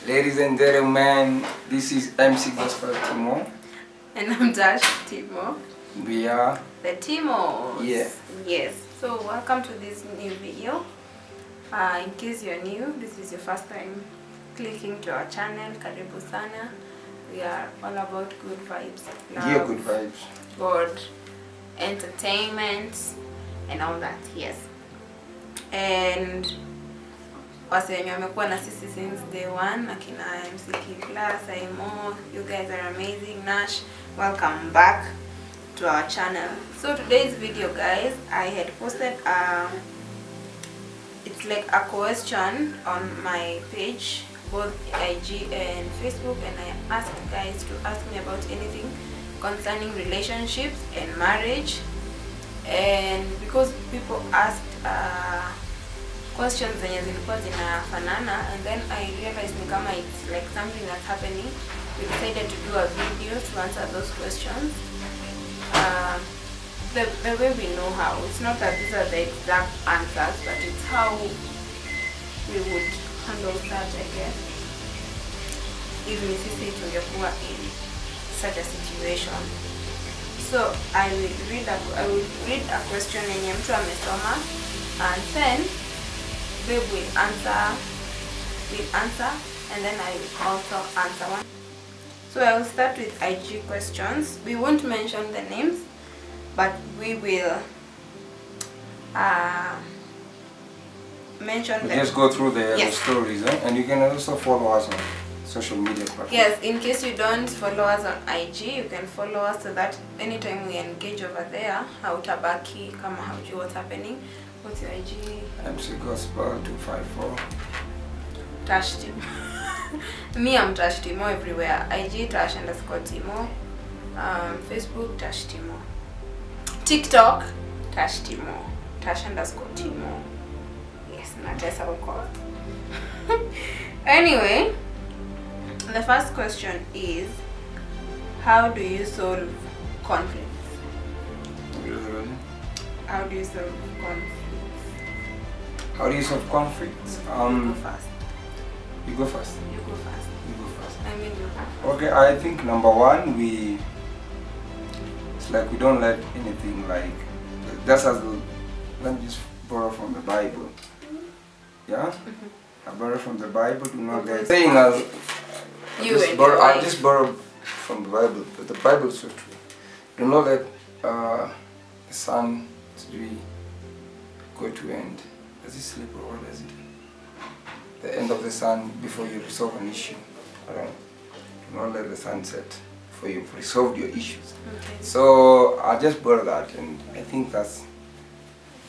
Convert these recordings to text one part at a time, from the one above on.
Ladies and gentlemen, this is MC Gospel Timoz. And I'm Dash Timoz. We are the Timoz. Yeah. Yes. So welcome to this new video. In case you're new, this is your first time clicking to our channel, Karibu Sana. We are all about good vibes, love, yeah, good vibes, God, entertainment, and all that. Yes. And wase wenye wamekuwa na sisi since day one, akina MCK Class, Timoz, you guys are amazing. Nash, welcome back to our channel. So today's video, guys, I had posted it's like a question on my page, both IG and Facebook, and I asked guys to ask me about anything concerning relationships and marriage. And because people asked questions zenye zilikuwa zinafanana, and then I realized ni kama it's like something that's happening, we decided to do a video to answer those questions the way we know how. It's not that these are the exact answers, but it's how we would handle that, I guess, if ni sisi tungekuwa in such a situation. So I will read a question yenye mtu amesoma, and then babe will answer, and then I will also answer one. So I will start with IG questions. We won't mention the names, but we will mention them. Just go through the stories, and you can also follow us on social media platforms. Yes, in case you don't follow us on IG, you can follow us so that anytime we engage over there, hautabaki kama haujui what's happening. What's your IG? MC Gospel 254. Tash Timo. Me, I'm Tash Timo everywhere. IG Tash_Timo. Facebook Tash Timo. TikTok Tash Timo. Tash_Timo. Yes, natesa uko. Anyway, the first question is, how do you solve conflicts? How do you solve conflicts? How do you solve conflicts? Go first. You go first. You go first. You go first. I mean, you go first. Okay, I think number one, it's like we don't let anything like, that's as let me just borrow from the Bible. Yeah? I borrow from the Bible, do not let saying as I just borrow from the Bible, but the Bible is so true. Do not let the sun to go to end. Does it sleep or what does it? The end of the sun before you resolve an issue. Do not let the sun set before you've resolved your issues. Okay. So I just borrow that, and I think that's,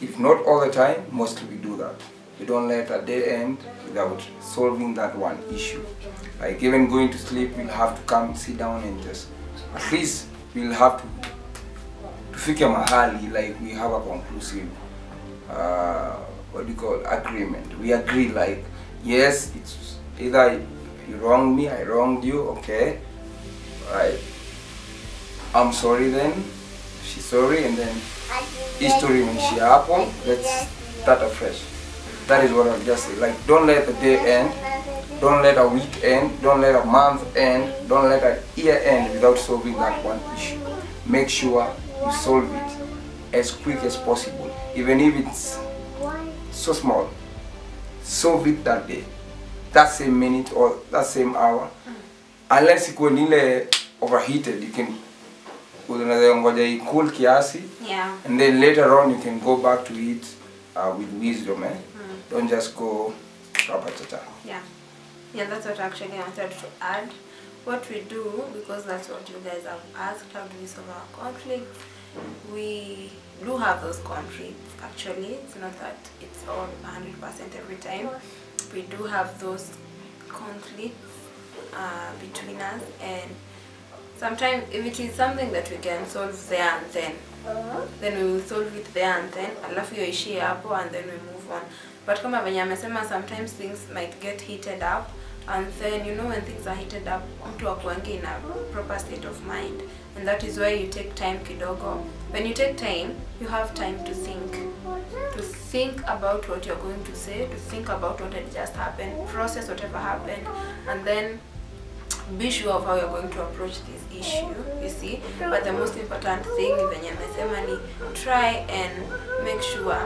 if not all the time, mostly we do that. We don't let a day end without solving that one issue. Like even going to sleep, we'll have to come sit down and just, at least we'll have to figure mahali, like we have a conclusive what do you call, agreement. We agree like, yes, it's either you wronged me, I wronged you, okay, right, I'm sorry, then she's sorry, and then history when she happened, let's start afresh. That is what I'll just say. Like, don't let the day end, don't let a week end, don't let a month end, don't let a year end without solving that one issue. Make sure you solve it as quick as possible, even if it's so small. Solve it that day, that same minute or that same hour. Unless you go overheated, you can cool kiasi, and then later on you can go back to it with wisdom. Don't just go rapatata. Yeah, that's what actually I wanted to add. What we do, because that's what you guys have asked, how do we solve our conflicts? We do have those conflicts actually. It's not that it's all 100% every time. We do have those conflicts between us, and sometimes if it is something that we can solve there and then we will solve it there and then, alafu yoishie hapo, and then we move on. But kama venye amesema, sometimes things might get heated up, and then you know when things are heated up, mtu akuangi in a proper state of mind, and that is why you take time kidogo. When you take time, you have time to think, to think about what you're going to say, to think about what had just happened, process whatever happened, and then be sure of how you're going to approach this issue, you see. But the most important thing venye amesema ni try and make sure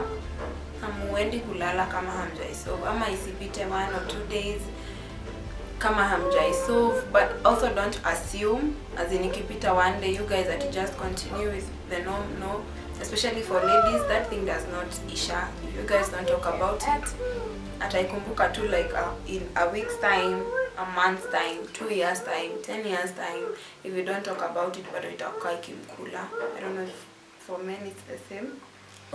hamuendi kulala kama hamjaisolve, ama isipite 1 or 2 days kama hamjaisolve. But also don't assume as in ikipita 1 day you guys are to just continue with the norm. No, especially for ladies, that thing does not isha if you guys don't talk about it. Ataikumbuka tu like in a week's time, a month's time, 2 years time, 10 years time. If you don't talk about it, but itakuwa ikimkula. I don't know if for men it's the same.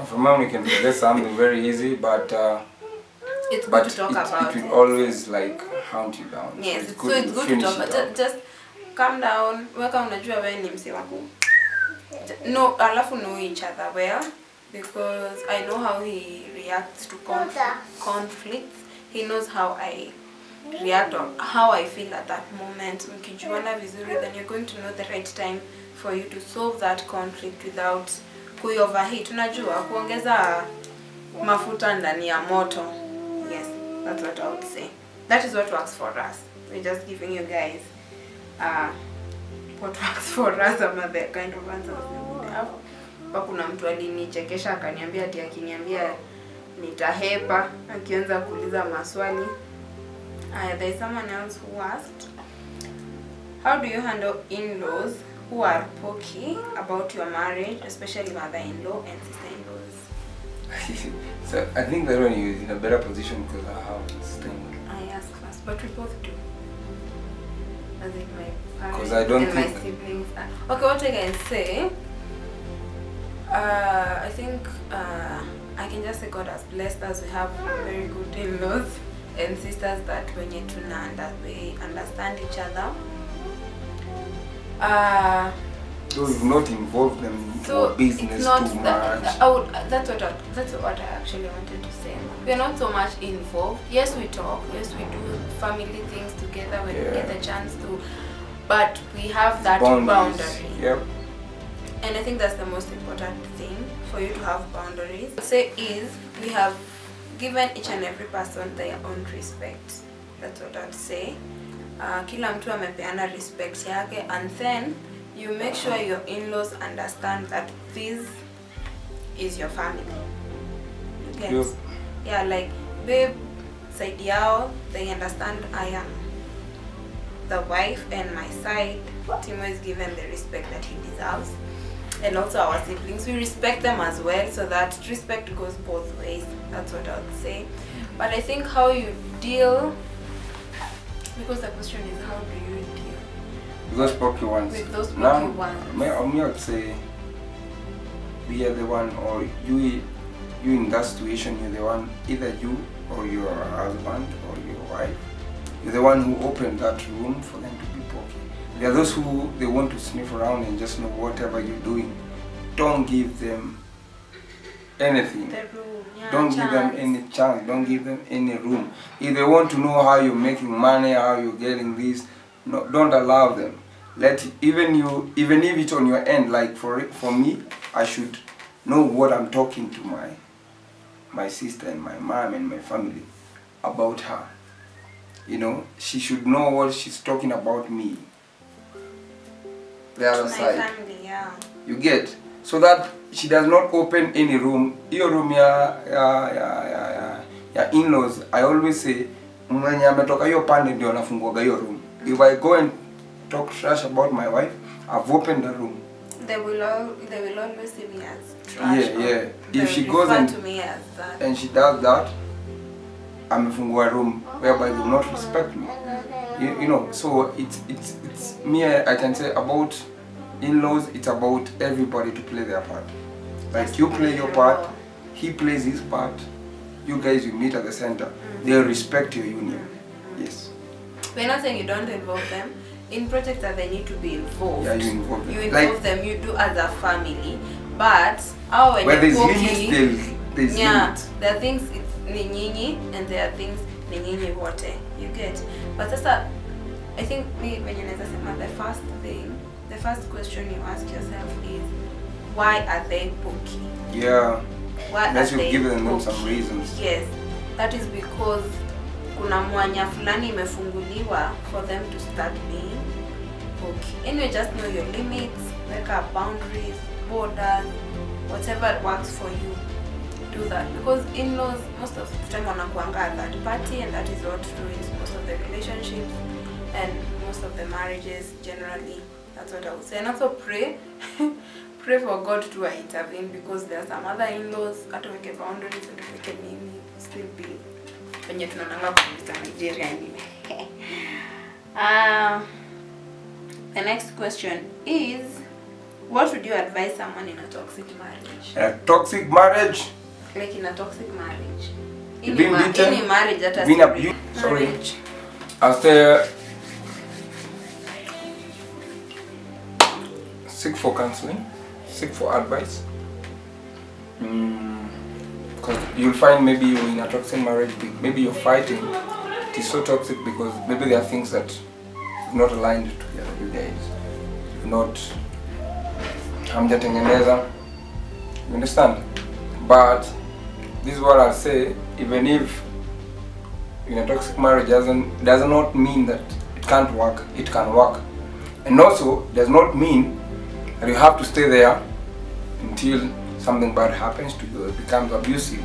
For men we can forget something very easy, but it's good to talk about it will always like hunt you down. Yes, so it's good to talk about. Just calm down. Weka unajua wewe ni mse wako. No, alafu know each other well, because I know how he reacts to conflicts. He knows how I react or how I feel at that moment. Mkijuana vizuri, then you're going to know the right time for you to solve that conflict without overheat. Unajua kuongeza mafuta ndani ya moto. Yes, that's what I would say. That is what works for us. We're just giving you guys what works for us, ama the kind of answers we would have. Kuna mtu alinichekesha akaniambia ati akiniambia nitahepa akianza kuuliza maswali. There's someone else who asked, how do you handle in-laws who are pokey about your marriage, especially mother-in-law and sister-in-laws? So I think that one is in a better position because I have this thing. I ask first, but we both do. As in my parents I don't and my siblings. Okay, what I can say, I think I can just say God has blessed us. We have very good in-laws and sisters that we understand each other. So you've not involved them into so business too much. That's what I actually wanted to say. We're not so much involved. Yes, we talk. Yes, we do family things together when we get the chance to. But we have that boundary. Yep. And I think that's the most important thing, for you to have boundaries. What I say is, we have given each and every person their own respect. That's what I'd say. Kila mtu amepeana respect yake, and then you make sure your in-laws understand that this is your family. You get? Yep. Yeah, like babe, side yao, they understand I am the wife, and my side, Timo is given the respect that he deserves. And also our siblings, we respect them as well, so that respect goes both ways. That's what I would say. But I think how you deal, because the question is how do you deal with those pokey ones? With those pokey ones. I would say we are the one, or you in that situation, you're the one, either you or your husband or your wife, you're the one who opened that room for them to be pokey. There are those who they want to sniff around and just know whatever you're doing. Don't give them anything. Don't give them any chance. Don't give them any room. If they want to know how you're making money, how you're getting this, no, don't allow them. Let it, even if it's on your end. Like for me, I should know what I'm talking to my sister and my mom and my family about her. You know, she should know what she's talking about me. The other side. Family, yeah. You get, so that she does not open any room. Your room, ya in-laws. I always say, mwenye ametoka hiyo pande ndio anafunguaga hiyo room. If I go and talk trash about my wife, I've opened the room. They will always see me as trash. Yeah. If she goes to me as that, and she does that, amefungua room whereby they will not respect me. You know, so it's me. I can say about in-laws, it's about everybody to play their part. Like you play your part, he plays his part. You guys, you meet at the center. They respect your union. Yes. We're not saying you don't involve them in projects that they need to be involved. Yeah, you involve them. You involve them. You do as a family, but when where there's limits, there's limits. There are things it's ni nyinyi and there are things ni nyinyi wote. You get. But sasa, I think the first question you ask yourself is, why are they pokey? Yeah. Why unless are you've they given them cooking? some reasons. Yes, that is because kuna mwanya fulani imefunguliwa for them to start being okay. Anyway, just know your limits, make up boundaries, borders, whatever works for you. Do that, because in-laws most of the time wanakuanga at that party, and that is what ruins most of the relationships and most of the marriages generally. That's what I would say. And also pray pray for God to intervene, because there are some other in-laws ataweke boundaries and ataweke nini still be wenye tunananga kuita Nigeria anyway. The next question is, what would you advise someone in a toxic marriage? A toxic marriage? Like in a toxic marriage. You've been beaten, any marriage that has been abused. Sorry. After seek for counseling, seek for advice. Because you'll find maybe you're in a toxic marriage, maybe you're fighting. It is so toxic because maybe there are things that are not aligned together, you guys. Not hamjatengeneza. You understand? But this is what I'll say, even if in a toxic marriage does not mean that it can't work, it can work. And also does not mean that you have to stay there until something bad happens to you, it becomes abusive.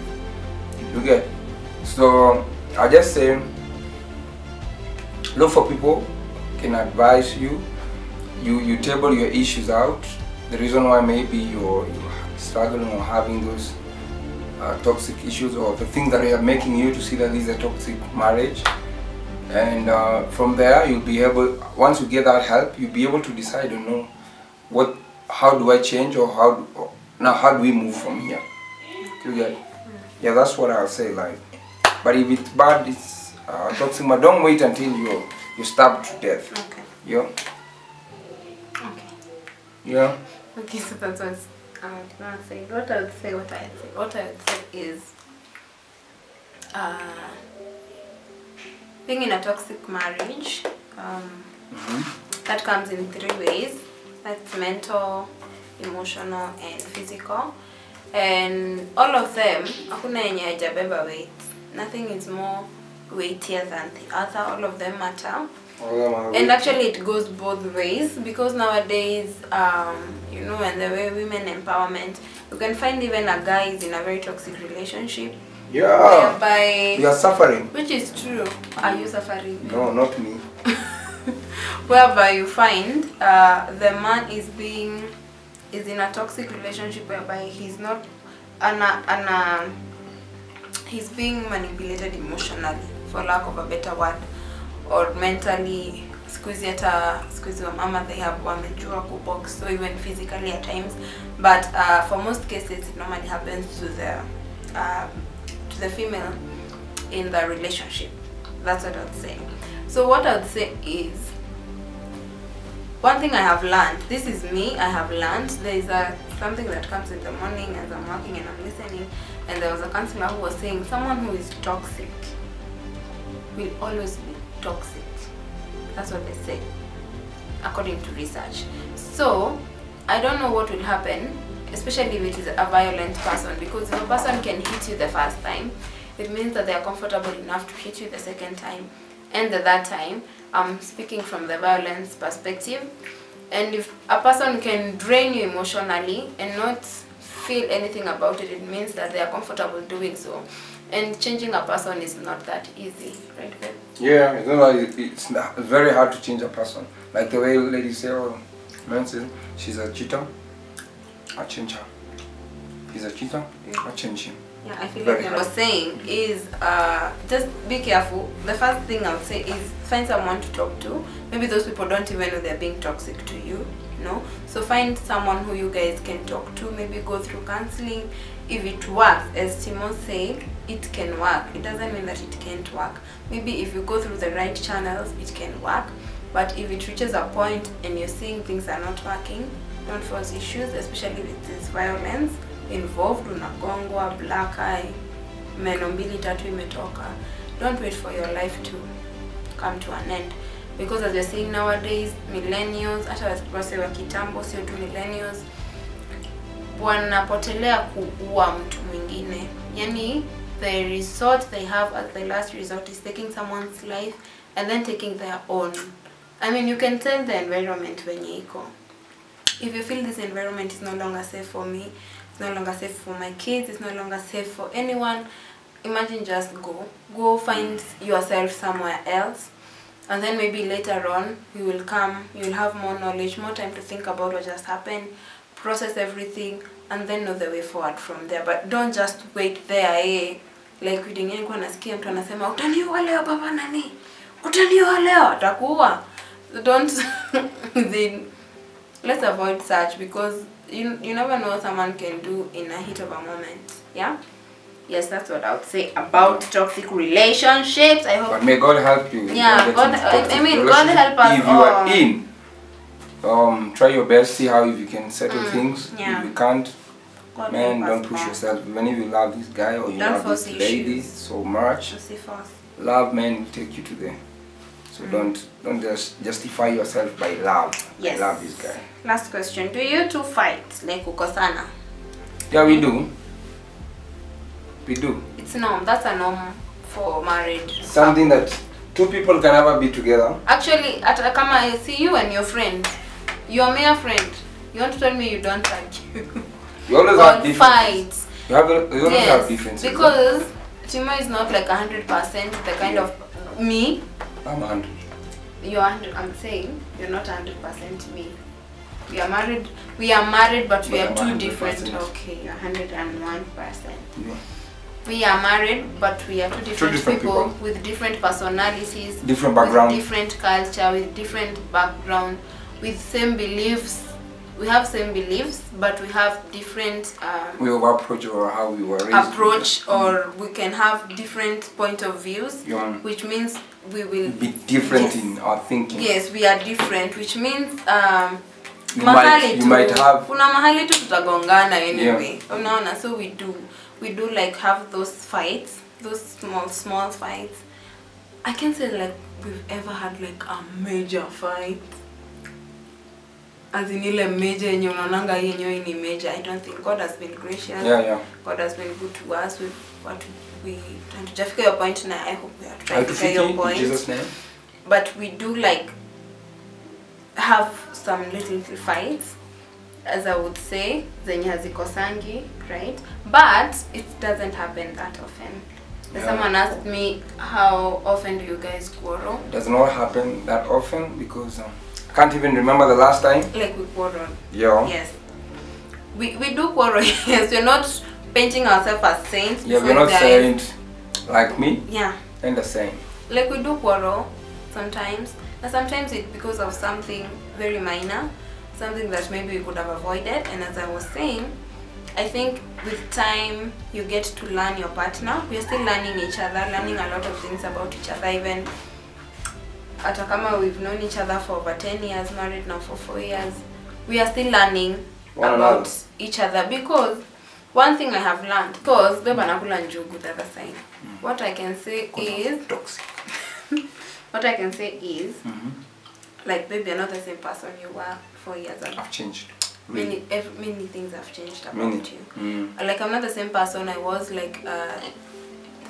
You get? So I just say, look for people who can advise you. You table your issues out. The reason why maybe you're struggling or having those toxic issues, or the things that are making you to see that this is a toxic marriage. And from there you'll be able, once you get that help, you'll be able to decide, you know, how do I change, or how do we move from here? You get? Yeah, that's what I'll say. Like, but if it's bad, it's toxic, but don't wait until you're stabbed to death. Okay. Yeah. Okay. Yeah. Okay, so that's what I was gonna say. What I would say is, being in a toxic marriage, that comes in 3 ways. That's mental, emotional, and physical. And all of them, hakuna yenye haijabeba weight. Nothing is more weightier than the other. All of them matter. And actually it goes both ways, because nowadays, you know, and the way women empowerment, you can find even a guy is in a very toxic relationship. Yeah. Whereby You are suffering. Which is true. Are you suffering? No, not me. Whereby you find the man is in a toxic relationship whereby he's not he's being manipulated emotionally, for lack of a better word, or mentally. Squeeze wa mama, they have wamejua kubox, so even physically at times. But for most cases, it normally happens to the female in the relationship. That's what I would say. So what I would say is, one thing I have learned, this is me, I have learned, there is something that comes in the morning as I'm working and I'm listening, and there was a counselor who was saying someone who is toxic will always be toxic. That's what they say, according to research. So I don't know what will happen, especially if it is a violent person, because if a person can hit you the first time, it means that they are comfortable enough to hit you the second time and the third time. I'm speaking from the violence perspective. And if a person can drain you emotionally and not feel anything about it, it means that they are comfortable doing so. And changing a person is not that easy, right, babe? Yeah, it's very hard to change a person. Like the way ladies say, oh, man says, she's a cheater, I change her. He's a cheater, I change him. Yeah, I feel like what I was saying is, just be careful. The first thing I would say is find someone to talk to. Maybe those people don't even know they're being toxic to you, no? So find someone who you guys can talk to, maybe go through counseling. If it works, as Timoz said, it can work. It doesn't mean that it can't work. Maybe if you go through the right channels, it can work. But if it reaches a point and you're seeing things are not working, don't force issues, especially with this violence involved, unagongwa, black eye, meno mbili tatu imetoka. Don't wait for your life to come to an end, because as we're seeing nowadays, millennials, hata wase wa kitambo, sio tu millennials, wanapotelea kuua mtu mwingine. Yani the resort they have as the last resort is taking someone's life and then taking their own. I mean, you can tell the environment venye iko. If you feel this environment is no longer safe for me, it's no longer safe for my kids, it's no longer safe for anyone, imagine just go find yourself somewhere else, and then maybe later on you will have more knowledge, more time to think about what just happened, process everything, and then know the way forward from there. But don't just wait there, like kudingine kwa nasikia mtu anasema utaniua leo baba nani, utaniua leo atakuua. Don't let's avoid such, because you never know what someone can do in a heat of a moment. Yeah. Yes, that's what I would say about toxic relationships. I hope. But may God help you. Yeah, God. I mean, God help us. If you are in, try your best. See how if you can settle things. Yeah. If you can't, God man, don't push yourself. Even if you love this guy or you love this lady so much, love, man, will take you to there. So don't just justify yourself by love. Yes. I love this guy. Last question: do you two fight like ukosana? Yeah, we do. We do. It's norm. That's a norm for marriage. Something that two people can never be together. Actually, at kama I see you and your friend, your mere friend, you want to tell me you don't argue? You always have differences. Fights. You always have differences. Because Timo is not like 100% the kind of me. I'm 100. You're 100. I'm saying you're not 100% me. We are married, but we are two different. Okay, you're 101%. Yeah. We are married, but we are two different people with different personalities, different background, with different culture, with different background, with same beliefs. We have same beliefs, but we have different way of approach, or how we were raised. Or we can have different point of views, which means we will be different in our thinking. Yes, we are different, which means you might have kuna mahali tu tutagongana anyway. Unaona, so we do like have those fights, those small fights. I can't say like we've ever had like a major fight. As in ile major yenye unaonanga yenyewe ni major. I don't think. God has been gracious. Yeah. God has been good to us with what we trying to justify your point now. I hope we are trying to justify your point. In Jesus' name. But we do like have some little fights, as I would say, zenye hazikosangi, right? But it doesn't happen that often. Someone asked me, how often do you guys quarrel? It does not happen that often because I can't even remember the last time. Like we quarreled. Yeah. Yes. We do quarrel. Yes, we're not painting ourselves as saints. Yeah, we're not saints like me. Yeah. And the same. Like we do quarrel sometimes. And sometimes it's because of something very minor, something that maybe we could have avoided. And as I was saying, I think with time you get to learn your partner. We are still learning each other, learning a lot of things about each other. Even atakama we've known each other for over 10 years, married now for 4 years, we are still learning about each other. Because one thing I have learned, because beba nakula njugu the other side. What I can say is toxic. What I can say is, like, baby, you're not the same person you were 4 years ago. I've changed. Really? Many things have changed about you. Like, I'm not the same person I was like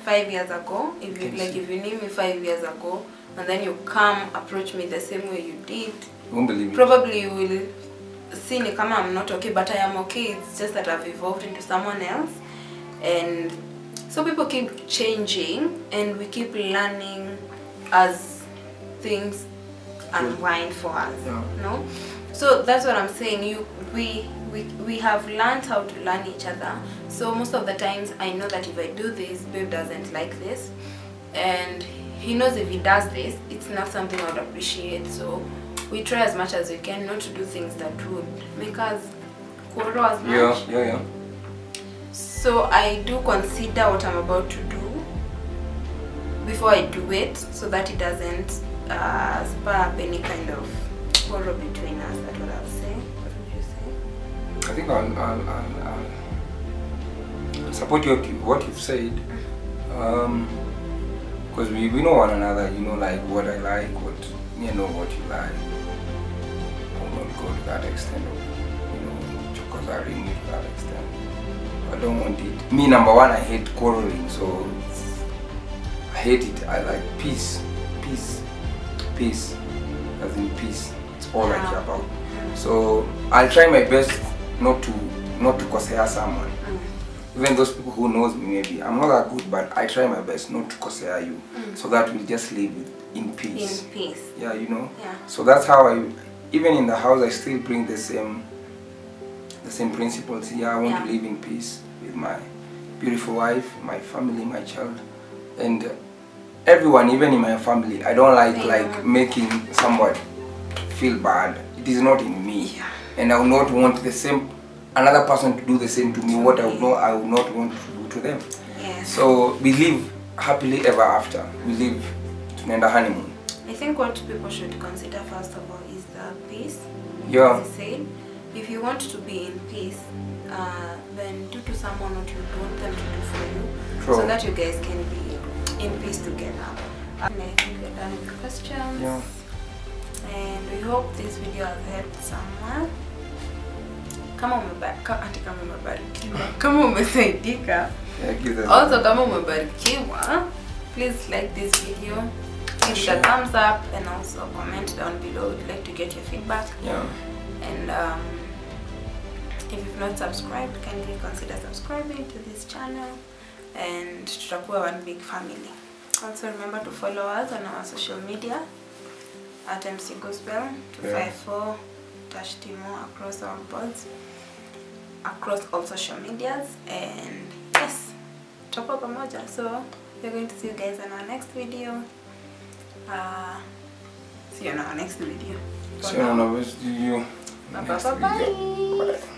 5 years ago. If you knew me 5 years ago, and then you come approach me the same way you did, you won't believe it. Probably you will see me come. I'm not okay, but I am okay. It's just that I've evolved into someone else, and so people keep changing, and we keep learning as things unwind for us. No, so that's what I'm saying. We have learned how to learn each other. So most of the times I know that if I do this, babe doesn't like this, and he knows if he does this, it's not something I would appreciate. So we try as much as we can not to do things that would make us quarrel as much. Yeah. So I do consider what I'm about to do before I do it, so that it doesn't spur up any kind of quarrel between us. That's what I'll say. What would you say? I think I'll support what you've said. Because we know one another, you know, like what I like, what you know what you like. I will not go to that extent of, you know, because I really need to that extent. I don't want it. Me, number one, I hate quarreling, so I hate it. I like peace, peace, peace, as in peace. It's all I care about. So I'll try my best not to kosea someone. Even those people who knows me, maybe I'm not that good, but I try my best not to kosea you, so that we'll just live in peace. In peace. Yeah, you know. Yeah. So that's how even in the house, I still bring the same principles. Yeah, I want to live in peace with my beautiful wife, my family, my child, and everyone, even in my family. I don't like making somebody feel bad. It is not in me, and I will not want another person to do the same to me. What I would not want to do to them. Yes. So we live happily ever after. We live in the honeymoon. I think what people should consider first of all is the peace. Yeah. As you said, if you want to be in peace, then do to someone what you want them to do for you. True. So that you guys can be in peace together. And I think we're done with the questions. Yeah. And we hope this video has helped someone. Kama umesaidika. Also kama umebarikiwa, please like this video, give it a thumbs up, and also comment down below. We'd like to get your feedback. Yeah. And if you've not subscribed, kindly consider subscribing to this channel, and tutakuwa one big family. Also remember to follow us on our social media at MC Gospel 254 Timoz across our boards, across all social medias, and yes, top up pamoja. So we're going to see you guys in our next video. See you in our next video. See you in our next video. Bye. Bye.